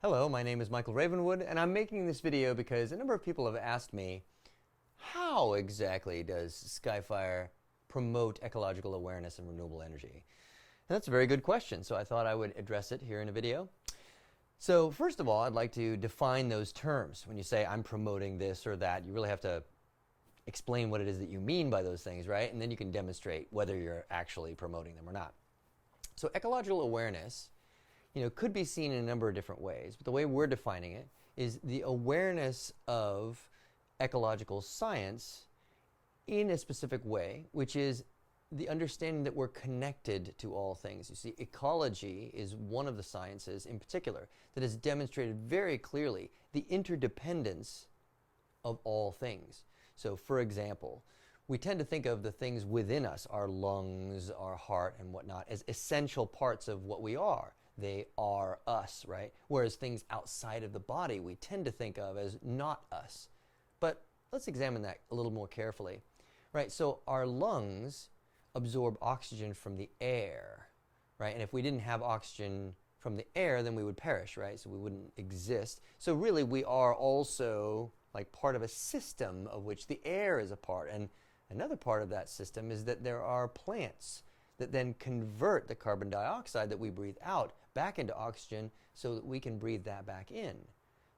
Hello, my name is Michael Ravenwood, and I'm making this video because a number of people have asked me, how exactly does SkyFire promote ecological awareness and renewable energy? And that's a very good question, so I thought I would address it here in a video. So first of all, I'd like to define those terms. When you say I'm promoting this or that, you really have to explain what it is that you mean by those things, right? And then you can demonstrate whether you're actually promoting them or not. So ecological awareness could be seen in a number of different ways, but the way we're defining it is the awareness of ecological science in a specific way, which is the understanding that we're connected to all things. You see, ecology is one of the sciences in particular that has demonstrated very clearly the interdependence of all things. So, for example, we tend to think of the things within us, our lungs, our heart, and whatnot, as essential parts of what we are. They are us, right? Whereas things outside of the body we tend to think of as not us. But let's examine that a little more carefully, right? So our lungs absorb oxygen from the air, right? And if we didn't have oxygen from the air, then we would perish, right? So we wouldn't exist. So really we are also like part of a system of which the air is a part. And another part of that system is that there are plants that then convert the carbon dioxide that we breathe out back into oxygen so that we can breathe that back in.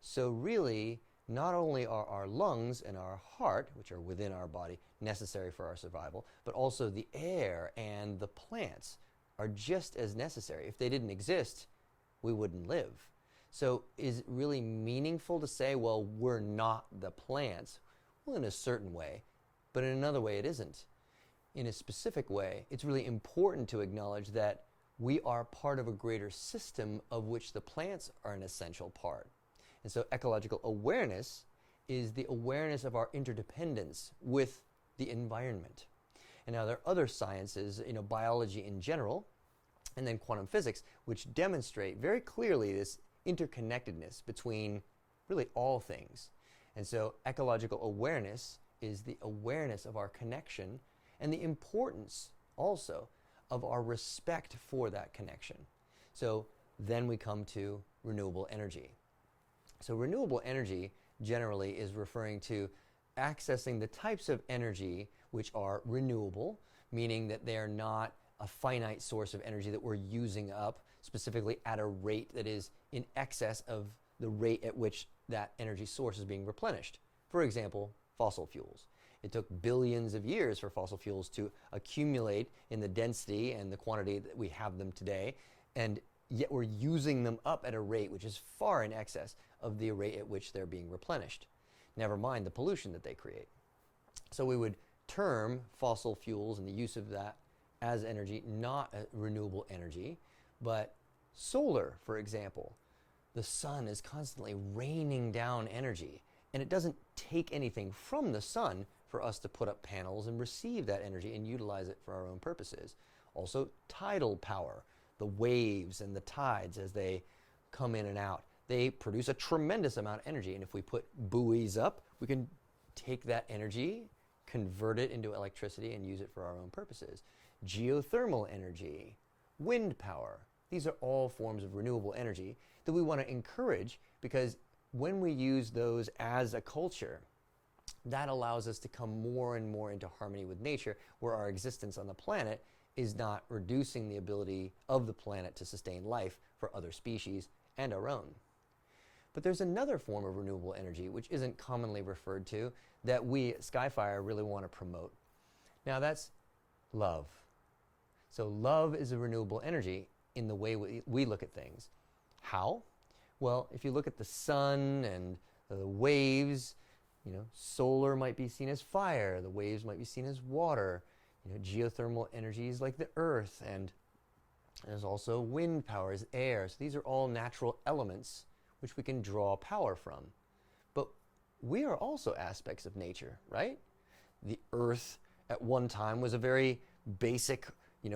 So really, not only are our lungs and our heart, which are within our body, necessary for our survival, but also the air and the plants are just as necessary. If they didn't exist, we wouldn't live. So is it really meaningful to say, well, we're not the plants? Well, in a certain way, but in another way it isn't. In a specific way, it's really important to acknowledge that we are part of a greater system of which the plants are an essential part. And so ecological awareness is the awareness of our interdependence with the environment. And now there are other sciences, biology in general, and then quantum physics, which demonstrate very clearly this interconnectedness between really all things. And so ecological awareness is the awareness of our connection and the importance also of our respect for that connection. So then we come to renewable energy. So renewable energy generally is referring to accessing the types of energy which are renewable, meaning that they are not a finite source of energy that we're using up, specifically at a rate that is in excess of the rate at which that energy source is being replenished. For example, fossil fuels. It took billions of years for fossil fuels to accumulate in the density and the quantity that we have them today, and yet we're using them up at a rate which is far in excess of the rate at which they're being replenished. Never mind the pollution that they create. So we would term fossil fuels and the use of that as energy not a renewable energy, but solar, for example. The sun is constantly raining down energy, and it doesn't take anything from the sun for us to put up panels and receive that energy and utilize it for our own purposes. Also, tidal power, the waves and the tides as they come in and out, they produce a tremendous amount of energy. And if we put buoys up, we can take that energy, convert it into electricity, and use it for our own purposes. Geothermal energy, wind power, these are all forms of renewable energy that we want to encourage, because when we use those as a culture, that allows us to come more and more into harmony with nature, where our existence on the planet is not reducing the ability of the planet to sustain life for other species and our own. But there's another form of renewable energy which isn't commonly referred to that we at SkyFire really want to promote. Now that's love. So love is a renewable energy in the way we look at things. How? Well, if you look at the sun and the waves, solar might be seen as fire, the waves might be seen as water, geothermal energies like the earth, and there's also wind power as air. So these are all natural elements which we can draw power from. But we are also aspects of nature, right? The earth at one time was a very basic,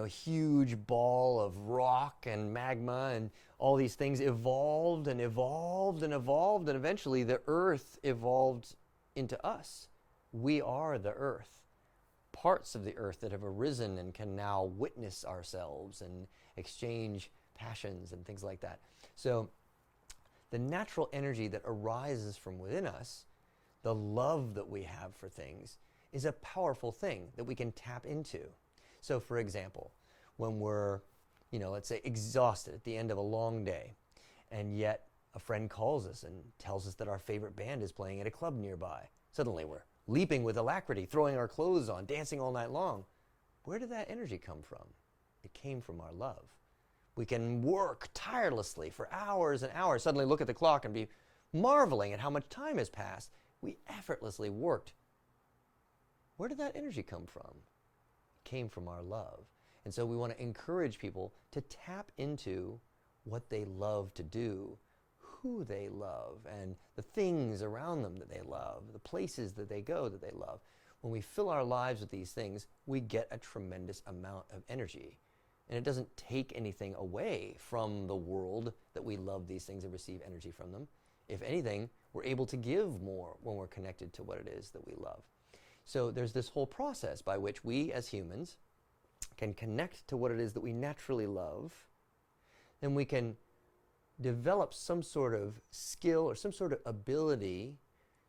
huge ball of rock and magma, and all these things evolved and evolved and evolved, and eventually the earth evolved into us. We are the earth. Parts of the earth that have arisen and can now witness ourselves and exchange passions and things like that. So the natural energy that arises from within us, the love that we have for things, is a powerful thing that we can tap into. So for example, when we're, let's say exhausted at the end of a long day, and yet a friend calls us and tells us that our favorite band is playing at a club nearby. Suddenly we're leaping with alacrity, throwing our clothes on, dancing all night long. Where did that energy come from? It came from our love. We can work tirelessly for hours and hours, suddenly look at the clock and be marveling at how much time has passed. We effortlessly worked. Where did that energy come from? It came from our love. And so we want to encourage people to tap into what they love to do, who they love, and the things around them that they love, the places that they go that they love. When we fill our lives with these things, we get a tremendous amount of energy. And it doesn't take anything away from the world that we love these things and receive energy from them. If anything, we're able to give more when we're connected to what it is that we love. So there's this whole process by which we as humans can connect to what it is that we naturally love, and we can develop some sort of skill or some sort of ability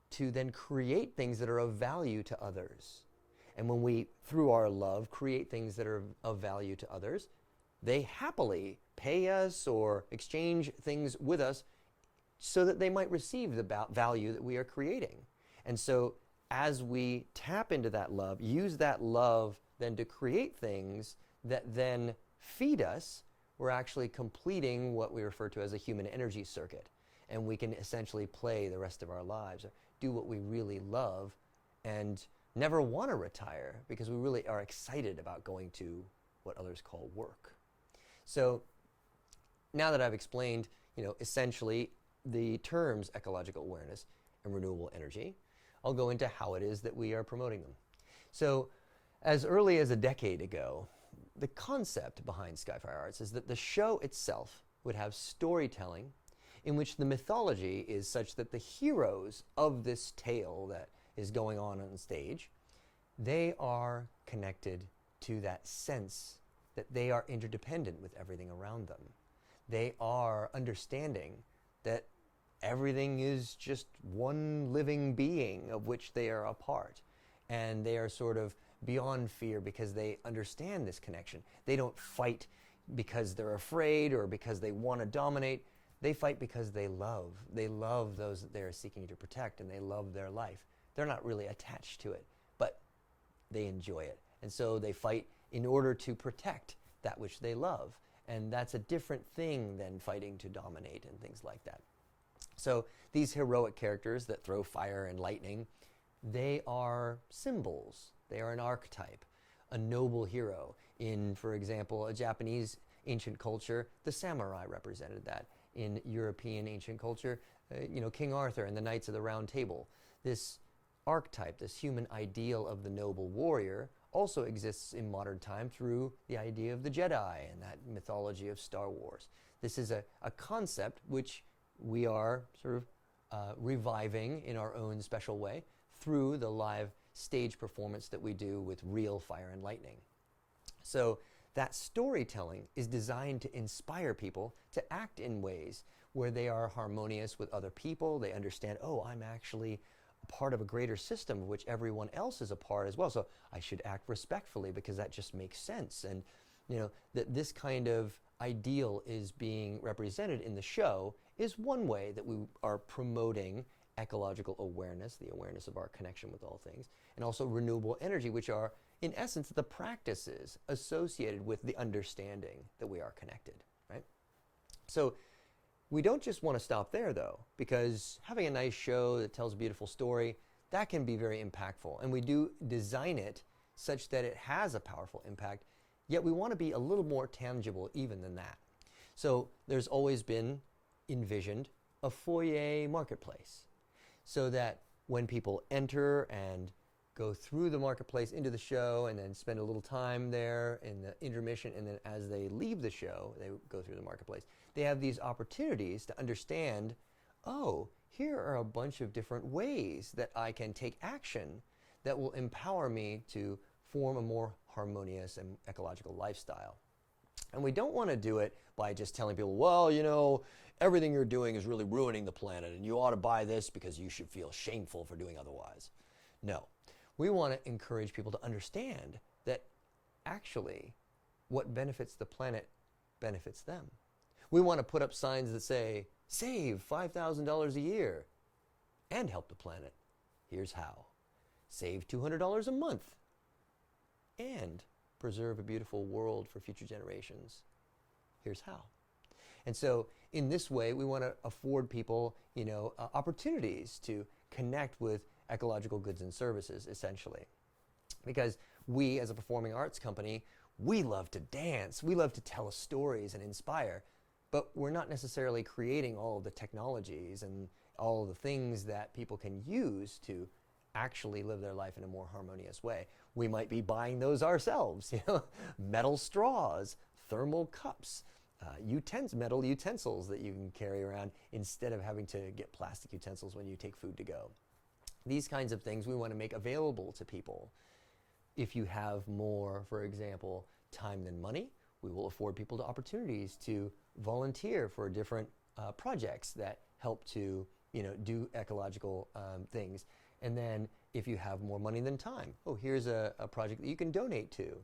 to then create things that are of value to others. And when we, through our love, create things that are of value to others, they happily pay us or exchange things with us so that they might receive the value that we are creating. And so as we tap into that love, use that love then to create things that then feed us, we're actually completing what we refer to as a human energy circuit. And we can essentially play the rest of our lives, or do what we really love, and never want to retire because we really are excited about going to what others call work. So now that I've explained, essentially the terms ecological awareness and renewable energy, I'll go into how it is that we are promoting them. So as early as a decade ago, the concept behind SkyFire Arts is that the show itself would have storytelling in which the mythology is such that the heroes of this tale that is going on stage, they are connected to that sense that they are interdependent with everything around them. They are understanding that everything is just one living being of which they are a part. And they are sort of beyond fear because they understand this connection. They don't fight because they're afraid or because they want to dominate. They fight because they love. They love those that they are seeking to protect, and they love their life. They're not really attached to it, but they enjoy it. And so they fight in order to protect that which they love. And that's a different thing than fighting to dominate and things like that. So these heroic characters that throw fire and lightning, they are symbols. They are an archetype, a noble hero. In, for example, a Japanese ancient culture, the samurai represented that. In European ancient culture, King Arthur and the Knights of the Round Table. This archetype, this human ideal of the noble warrior, also exists in modern time through the idea of the Jedi and that mythology of Star Wars. This is a concept which we are sort of reviving in our own special way through the live stage performance that we do with real fire and lightning. So that storytelling is designed to inspire people to act in ways where they are harmonious with other people. They understand, oh, I'm actually a part of a greater system of which everyone else is a part as well. So I should act respectfully because that just makes sense. And that this kind of ideal is being represented in the show is one way that we are promoting ecological awareness, the awareness of our connection with all things, and also renewable energy, which are, in essence, the practices associated with the understanding that we are connected, right? So we don't just want to stop there, though, because having a nice show that tells a beautiful story, that can be very impactful, and we do design it such that it has a powerful impact, yet we want to be a little more tangible even than that. So there's always been envisioned a foyer marketplace, so that when people enter and go through the marketplace into the show and then spend a little time there in the intermission, and then as they leave the show, they go through the marketplace, they have these opportunities to understand, oh, here are a bunch of different ways that I can take action that will empower me to form a more harmonious and ecological lifestyle. And we don't want to do it by just telling people, well, everything you're doing is really ruining the planet and you ought to buy this because you should feel shameful for doing otherwise. No, we want to encourage people to understand that actually what benefits the planet benefits them. We want to put up signs that say, save $5,000 a year and help the planet. Here's how. Save $200 a month and preserve a beautiful world for future generations. Here's how. And so in this way, we want to afford people, opportunities to connect with ecological goods and services, essentially. Because we, as a performing arts company, we love to dance, we love to tell stories and inspire, but we're not necessarily creating all of the technologies and all of the things that people can use to actually live their life in a more harmonious way. We might be buying those ourselves, metal straws, thermal cups, metal utensils that you can carry around instead of having to get plastic utensils when you take food to go. These kinds of things we want to make available to people. If you have more, for example, time than money, we will afford people the opportunities to volunteer for different projects that help to do ecological things. And then if you have more money than time, here's a project that you can donate to.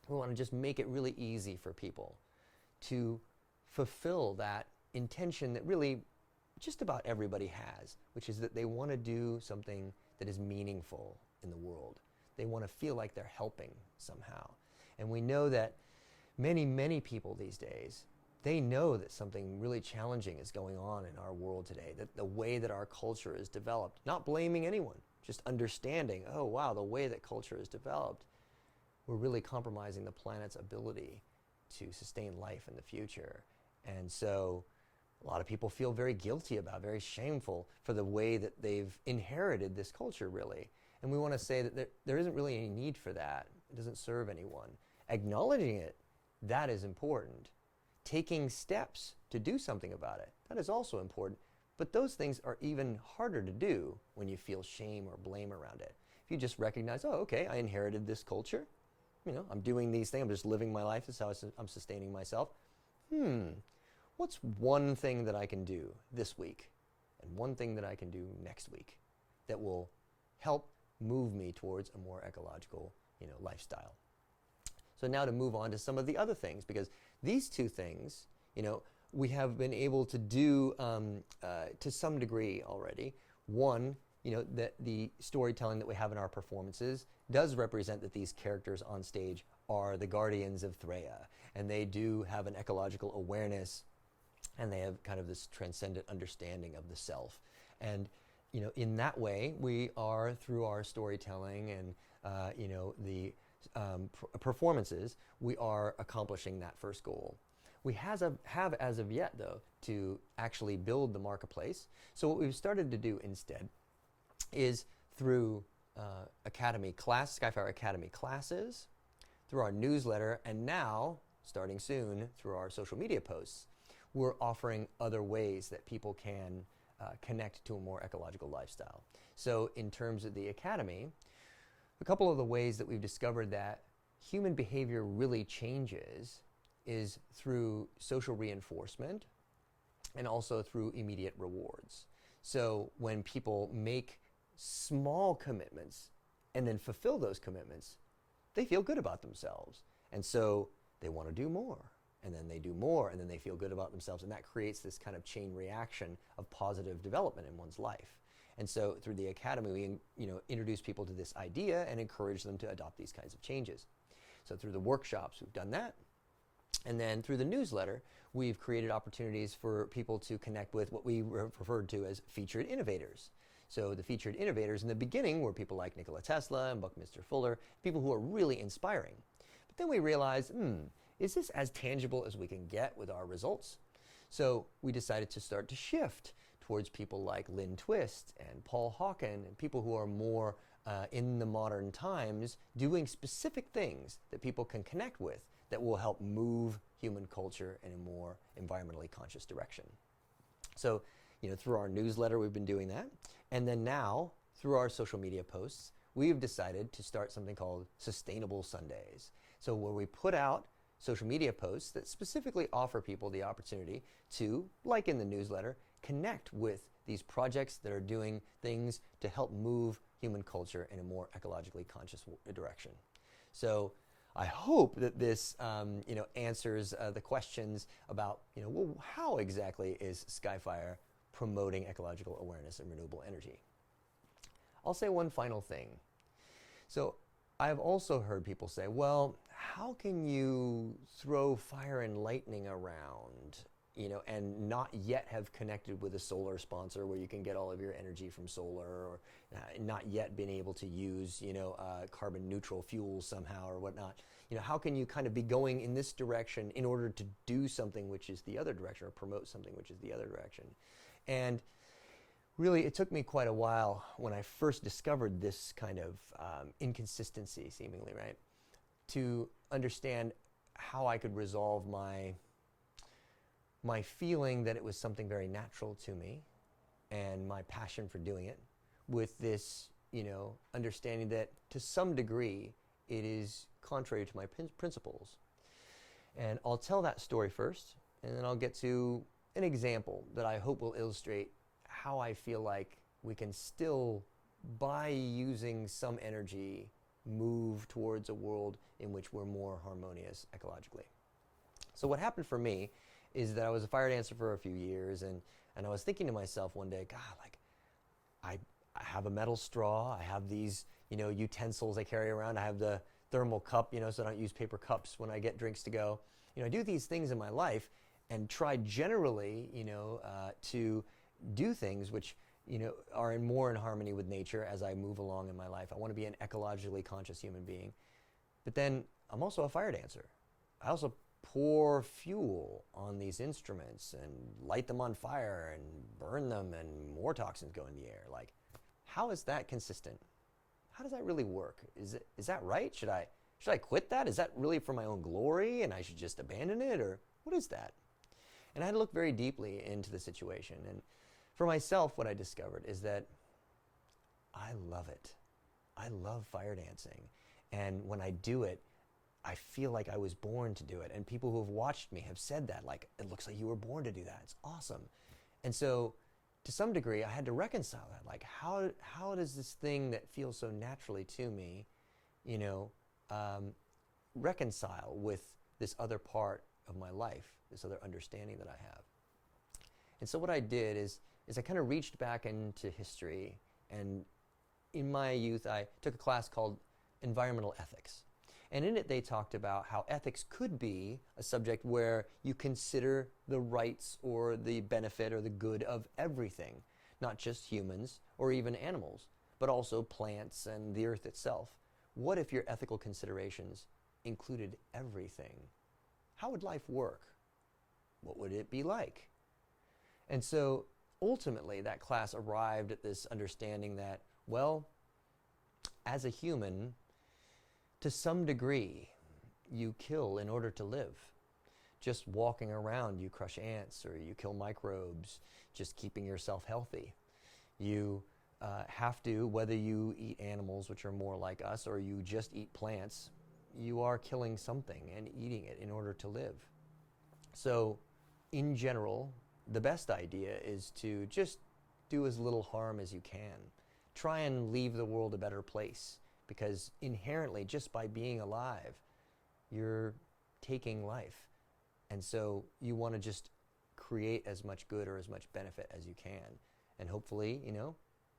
We want to just make it really easy for people to fulfill that intention that really just about everybody has, which is that they want to do something that is meaningful in the world. They want to feel like they're helping somehow. And we know that many, many people these days, they know that something really challenging is going on in our world today, that the way that our culture is developed, not blaming anyone, just understanding, oh wow, the way that culture is developed, we're really compromising the planet's ability to sustain life in the future. And so a lot of people feel very guilty about, very shameful for the way that they've inherited this culture, really. And we want to say that there isn't really any need for that. It doesn't serve anyone. Acknowledging it, that is important. Taking steps to do something about it, that is also important. But those things are even harder to do when you feel shame or blame around it. If you just recognize, oh, okay, I inherited this culture. I'm doing these things. I'm just living my life. This is how I'm sustaining myself. What's one thing that I can do this week and one thing that I can do next week that will help move me towards a more ecological, lifestyle? So now to move on to some of the other things, because these two things, we have been able to do to some degree already. One, that the storytelling that we have in our performances does represent that these characters on stage are the guardians of Threya, and they do have an ecological awareness, and they have kind of this transcendent understanding of the self. And in that way, we are, through our storytelling and the performances, we are accomplishing that first goal. We have as of yet, though, to actually build the marketplace. So what we've started to do instead is through SkyFire Academy classes, through our newsletter, and now, starting soon, through our social media posts, we're offering other ways that people can connect to a more ecological lifestyle. So in terms of the Academy, a couple of the ways that we've discovered that human behavior really changes is through social reinforcement and also through immediate rewards. So when people make small commitments and then fulfill those commitments, they feel good about themselves. And so they want to do more. And then they do more, and then they feel good about themselves. And that creates this kind of chain reaction of positive development in one's life. And so through the Academy, we introduce people to this idea and encourage them to adopt these kinds of changes. So through the workshops, we've done that. And then through the newsletter, we've created opportunities for people to connect with what we referred to as featured innovators. So the featured innovators in the beginning were people like Nikola Tesla and Buckminster Fuller, people who are really inspiring. But then we realized, is this as tangible as we can get with our results? So we decided to start to shift towards people like Lynn Twist and Paul Hawken and people who are more in the modern times doing specific things that people can connect with that will help move human culture in a more environmentally conscious direction. So, through our newsletter, we've been doing that. And then now, through our social media posts, we've decided to start something called Sustainable Sundays. So where we put out social media posts that specifically offer people the opportunity to, like in the newsletter, connect with these projects that are doing things to help move human culture in a more ecologically conscious direction. So I hope that this answers the questions about well, how exactly is SkyFire promoting ecological awareness and renewable energy. I'll say one final thing. So I've also heard people say, well, how can you throw fire and lightning around, and not yet have connected with a solar sponsor where you can get all of your energy from solar, or not yet been able to use, carbon neutral fuels somehow or whatnot. How can you kind of be going in this direction in order to do something which is the other direction, or promote something which is the other direction? And really, it took me quite a while when I first discovered this kind of inconsistency, seemingly, right, to understand how I could resolve my feeling that it was something very natural to me and my passion for doing it, with this, understanding that to some degree it is contrary to my principles. And I'll tell that story first, and then I'll get to an example that I hope will illustrate how I feel like we can still, by using some energy, move towards a world in which we're more harmonious ecologically. So what happened for me is that I was a fire dancer for a few years, and I was thinking to myself one day, God, like, I have a metal straw, I have these, utensils I carry around, I have the thermal cup, so I don't use paper cups when I get drinks to go. I do these things in my life and try generally, to do things which, are more in harmony with nature as I move along in my life. I want to be an ecologically conscious human being. But then I'm also a fire dancer. I also pour fuel on these instruments and light them on fire and burn them, and more toxins go in the air. Like, how is that consistent? How does that really work? Is that right? Should I quit that? Is that really for my own glory and I should just abandon it? Or what is that? And I had to look very deeply into the situation. And for myself, what I discovered is that I love it. I love fire dancing. And when I do it, I feel like I was born to do it. And people who have watched me have said that, like, it looks like you were born to do that. It's awesome. And so to some degree, I had to reconcile that. Like, how does this thing that feels so naturally to me, reconcile with this other part of my life, this other understanding that I have? And so what I did is I kind of reached back into history, and in my youth I took a class called Environmental Ethics. And in it they talked about how ethics could be a subject where you consider the rights or the benefit or the good of everything, not just humans or even animals, but also plants and the earth itself. What if your ethical considerations included everything? How would life work? What would it be like? And so ultimately that class arrived at this understanding that, well, as a human, to some degree, you kill in order to live. Just walking around, you crush ants or you kill microbes, just keeping yourself healthy. You have to, whether you eat animals, which are more like us, or you just eat plants, you are killing something and eating it in order to live. So, in general, the best idea is to just do as little harm as you can. Try and leave the world a better place, because inherently, just by being alive, you're taking life. And so you want to just create as much good or as much benefit as you can. And hopefully,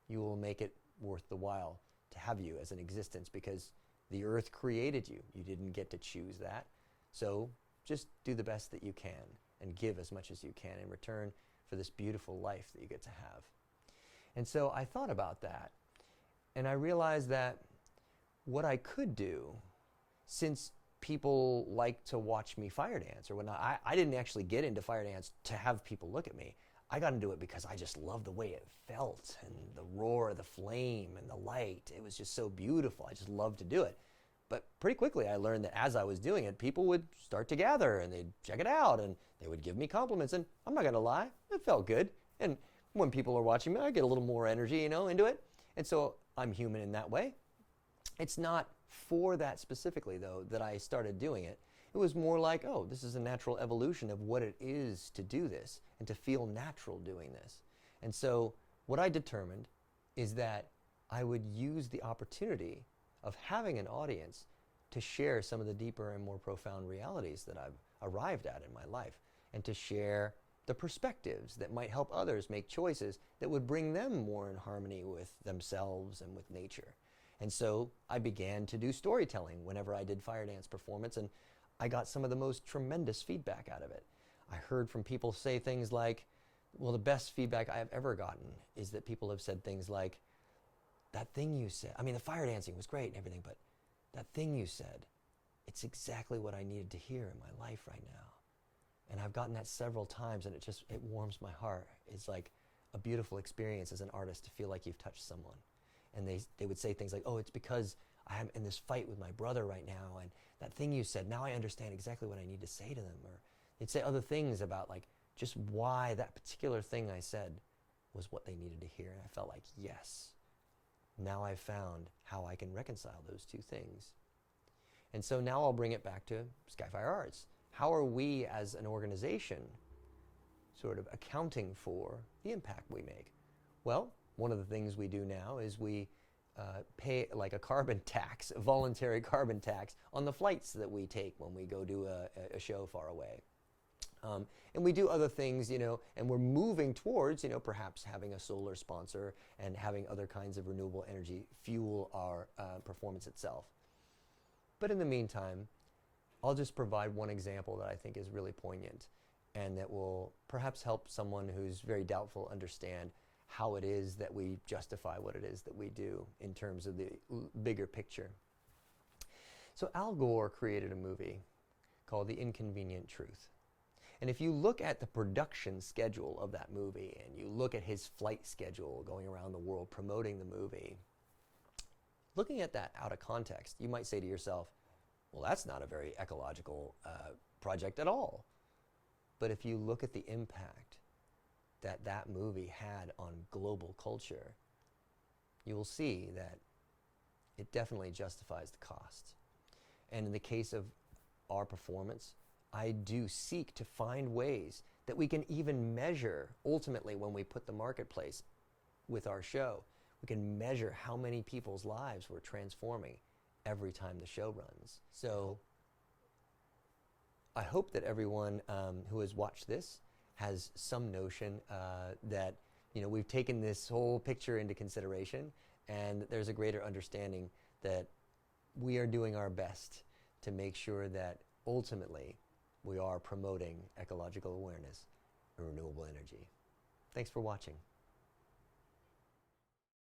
you will make it worth the while to have you as an existence, because the earth created you. You didn't get to choose that. So just do the best that you can and give as much as you can in return for this beautiful life that you get to have. And so I thought about that, and I realized that what I could do, since people like to watch me fire dance or whatnot, I didn't actually get into fire dance to have people look at me. I got into it because I just loved the way it felt, and the roar of the flame and the light. It was just so beautiful. I just loved to do it. But pretty quickly I learned that as I was doing it, people would start to gather and they'd check it out and they would give me compliments, and I'm not going to lie, it felt good. And when people are watching me, I get a little more energy, into it. And so I'm human in that way. It's not for that specifically, though, that I started doing it. It was more like, oh, this is a natural evolution of what it is to do this and to feel natural doing this. And so what I determined is that I would use the opportunity of having an audience to share some of the deeper and more profound realities that I've arrived at in my life, and to share the perspectives that might help others make choices that would bring them more in harmony with themselves and with nature. And so I began to do storytelling whenever I did fire dance performance, and I got some of the most tremendous feedback out of it. I heard from people say things like, well, the best feedback I have ever gotten is that people have said things like, that thing you said, I mean, the fire dancing was great and everything, but that thing you said, it's exactly what I needed to hear in my life right now. And I've gotten that several times, and it warms my heart. It's like a beautiful experience as an artist to feel like you've touched someone. And they would say things like, oh, it's because I'm in this fight with my brother right now, and that thing you said, now I understand exactly what I need to say to them. Or they'd say other things about like just why that particular thing I said was what they needed to hear. And I felt like, yes, now I've found how I can reconcile those two things. And so now I'll bring it back to SkyFire Arts. How are we as an organization sort of accounting for the impact we make? Well, one of the things we do now is we pay like a carbon tax, a voluntary carbon tax on the flights that we take when we go do a show far away. And we do other things, you know, and we're moving towards, you know, perhaps having a solar sponsor and having other kinds of renewable energy fuel our performance itself. But in the meantime, I'll just provide one example that I think is really poignant and that will perhaps help someone who's very doubtful understand how it is that we justify what it is that we do in terms of the bigger picture. So Al Gore created a movie called The Inconvenient Truth. And if you look at the production schedule of that movie and you look at his flight schedule going around the world promoting the movie, looking at that out of context, you might say to yourself, well, that's not a very ecological project at all. But if you look at the impact that that movie had on global culture, you will see that it definitely justifies the cost. And in the case of our performance, I do seek to find ways that we can even measure, ultimately when we put the marketplace with our show, we can measure how many people's lives we're transforming every time the show runs. So I hope that everyone who has watched this has some notion that, you know, we've taken this whole picture into consideration, and there's a greater understanding that we are doing our best to make sure that ultimately we are promoting ecological awareness and renewable energy. Thanks for watching.